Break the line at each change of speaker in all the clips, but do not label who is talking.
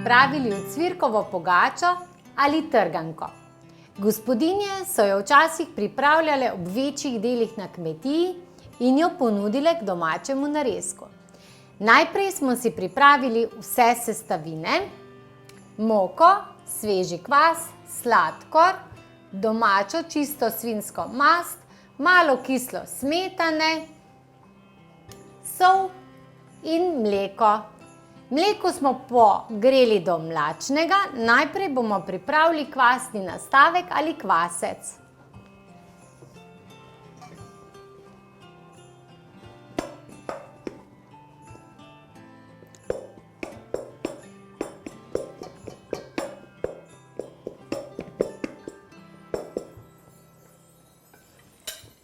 pripravili ocvirkovo pogačo ali trganko. Gospodinje so jo včasih pripravljale ob večjih delih na kmetiji in jo ponudile k domačemu narezku. Najprej smo si pripravili vse sestavine: moko, sveži kvas, sladkor, domačo čisto svinjsko mast, malo kislo smetane, sol in mleko. Mleko smo pogreli do mlačnega, najprej bomo pripravili kvasni nastavek ali kvasec.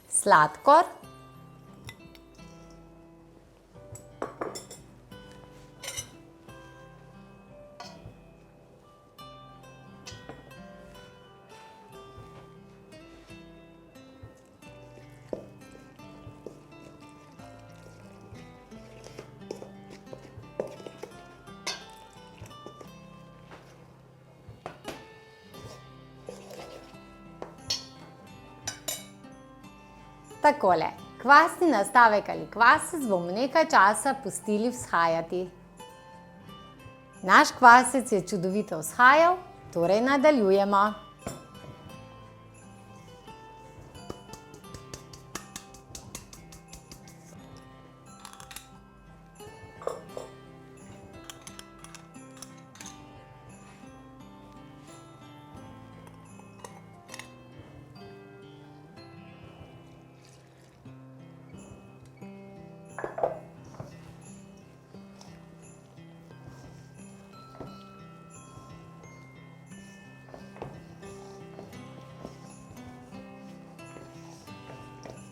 Sladkor, takole, kvasni nastavek ali kvasec bomo nekaj časa pustili vzhajati. Naš kvasec je čudovito vzhajal, torej nadaljujemo.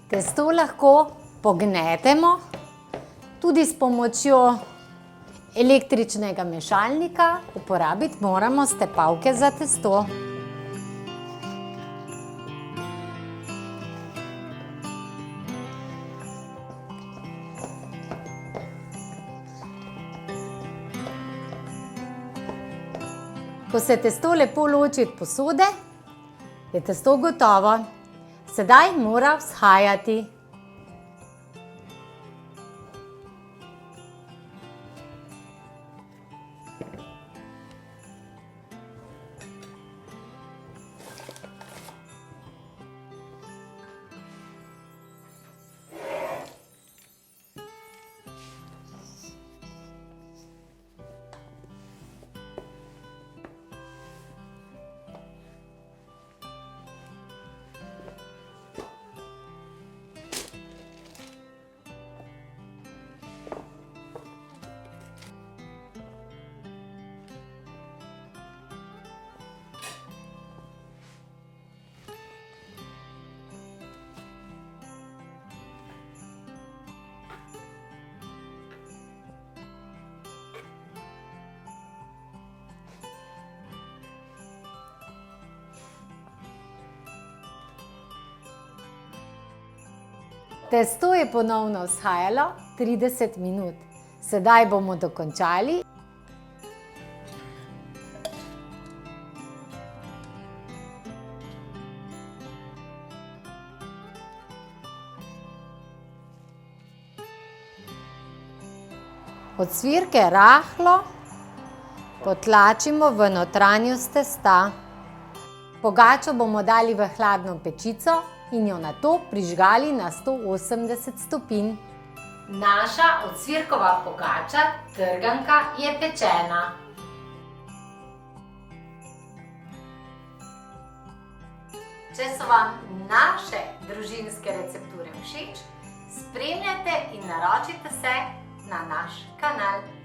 Testo lahko pognetemo tudi s pomočjo električnega mešalnika, uporabiti moramo stepalke za testo. Ko se testo lepo loči od posode, je testo gotovo. Sedaj mora vzhajati. Testo je ponovno vzhajalo 30 minut. Sedaj bomo dokončali. Ocvirke rahlo potlačimo v notranjost testa. Pogačo bomo dali v hladno pečico in jo nato prižgali na 180 stopinj. Naša ocvirkova pogača, trganka, je pečena. Če so vam naše družinske recepture všeč, spremljajte in naročite se na naš kanal.